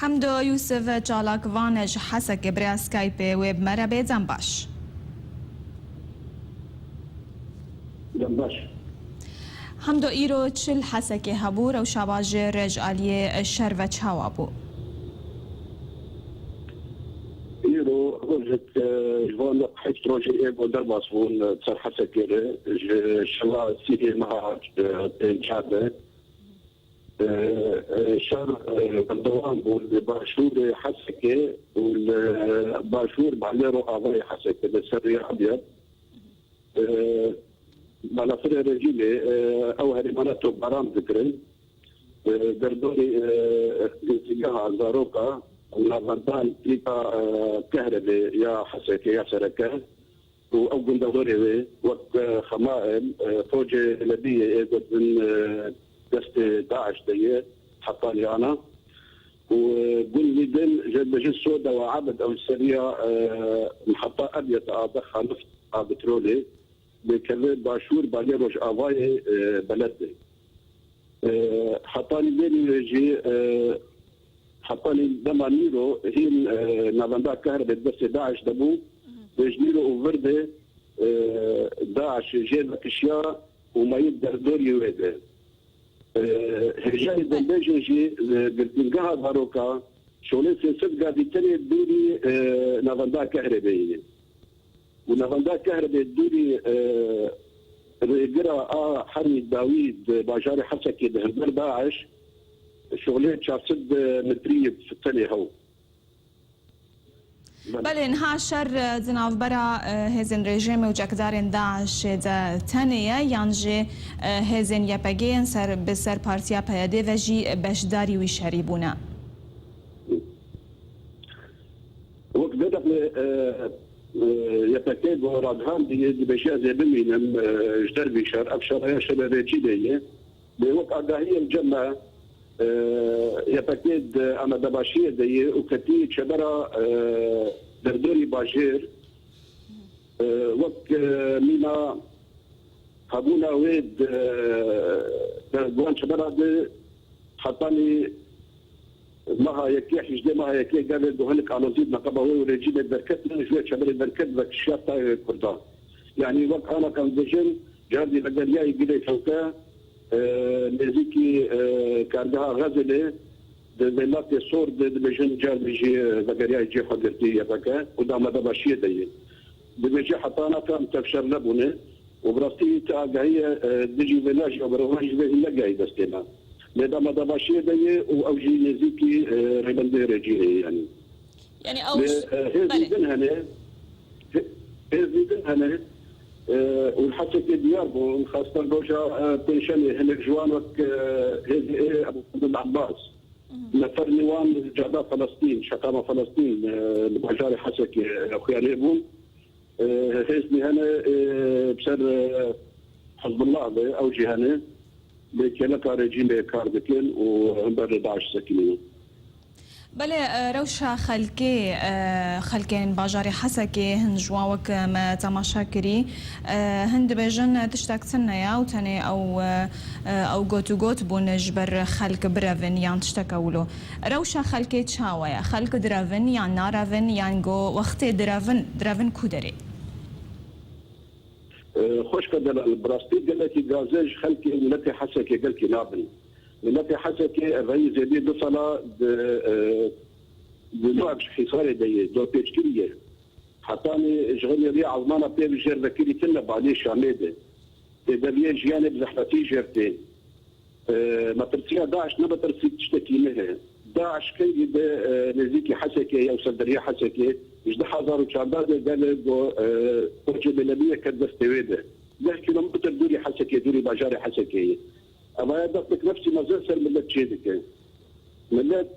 حمدو یوسف چالاک وانج حسک برای سکایپ وب مربع زنباش. زنباش. حمدو ایرو چل حسک هبور و شواج رجالیه شر و چوابو. ایرو وجد جوان حیث روجی بودر ماسون سر حسک شلا سیدی مهاج تنجابه. شهر بردوان والباشور حسكه والباشور بعليرو قضايا حسكه بالسري ابيض مناطق رجيله او هذه مناطق برام ذكرين دردوري اتجاه زاروكا ونافنتان تلقى كهرباء يا حسكه يا سركه او قندوري وقت خمائم فوجي لبيه من دست داعش دي حطاني انا وقل لي دل بجي السوداء وعبد او السريع محطه ابيض ضخها نفط بترولي بكذا باشور بعدين روج افاي بلدي حطاني بيني يجي حطاني دمانيرو هي نافندا كهرباء بس داعش دبو بجنيرو وفردي داعش جيب اشياء وما يقدر دور يويده هجاي دنبيجي بالقاها باروكا شغلين سياسات قاعد يتني الدوري نافندا كهربائية ونافندا كهربائي الدوري رجرا حرمي داويد باجاري حسكي بهندر داعش شغلين شاسد متريب في التاني هو بله انها شر زناف برا هزن رژیم و جکدارن داعش دا تنیه یانجی هزن یپگین سر بسر پارتیا پیاده و جی بشداری وی شریبونا وقت بدأ يبكي ورادهان دي بشيء زي بمينم جدر بشر أبشر يا شباب جدية بوقت أداهية الجمع يبكيد أنا دباشية دي وكتير شبرا دردوري باجير وقت مينا هابونا ويد دردوان شبرا دي حطاني معها يكي حجدي معها يكي قال دوهنك على زيد نقبه ورجينا البركت شوية شبرا البركت ذاك الشياب تاعي كردان يعني وقت أنا كان بجن جاردي لقاليا يقلي فوقا نزيكي كاردها غزلة دلات صور دبجن جار بيجي بقريا يجي حضرتي يبقى ودام هذا باشيه دي بيجي حطانا كان تفشر لبنه وبرستي تاع هي ديجي فيلاج او بروح يجي لا جاي دستنا لدام هذا باشيه دي او جي نزيكي ريبندي رجي يعني او هذه هنا والحتى في دياربو خاصة الروجا تنشني هناك جوانك هذه أبو عبد العباس نفر نيوان جابا فلسطين شقامة فلسطين المهجاري حسكي أخويا نيبون هزني هنا بسر حزب الله أو جهنة بكلك رجيم كاردكين وعنبر داعش سكينين بله روشا خلكين باجاري حسكي هنجواوك ما تماشا كري هند بيجن تشتاك سنة او تاني او غوتو غوت بون جبر خلك برافن يان تشتاكولو روشا خلكي تشاويا خلك درافن يان نارافن يان غو وقت درافن كودري خوش كدر البراستي قال لك غازاج خلكي ملتي حسكي قال لك نابل ملتي حسكي الرئيس زيدي دصلا بنوع حصاري دي دو بيشكيلية حطاني جغني ريع عظمانا بير جير ذكيري تنب عليه شاميدة تدريه جيانب زحفتي جيرتين ما ترسيها داعش نبا ترسي تشتكي منها داعش كي نزيكي حسكي او صدريه حسكي جدا حضارو تشارداد قال وجه بلبيه كدستويده نحكي لما تدوري حسكي دوري باجاري حسكي أما يدقك نفسي مازال سر ملت شيدك ملت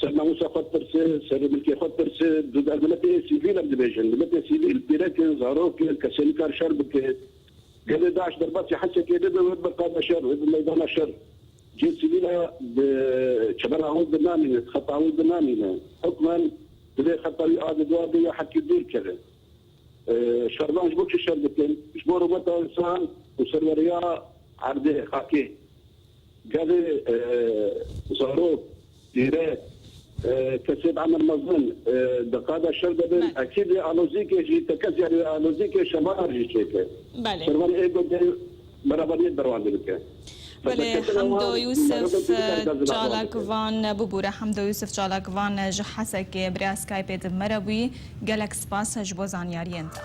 سرنا موسى خطر سر ملكي خطر ضد الملت سيفيل بدبيجن ملت سيفيل بيراكن زاروك كسنكار شربك قال داعش ضربات حسه كده بقى شر وإذا ميدان شر جيت سيفيلا شبرا عود برنامج خط عود برنامج حكما بدي خطر يقعد دوار حكي دير كذا شربان جبوكش شربتين جبورو بطا انسان وسروريا عرض خاكي قال زاروك ديره كسب عمل مظن دقاده شرد بن اكيد الوزيك جي تكزي الوزيك شمار جي شيء بله سرور ايجو برابريت بروان بك بله حمدو يوسف جالاكوان ببورة حمدو يوسف جالاكوان جحسك برا سكايب مروي جالكس باس جبوزان يارينت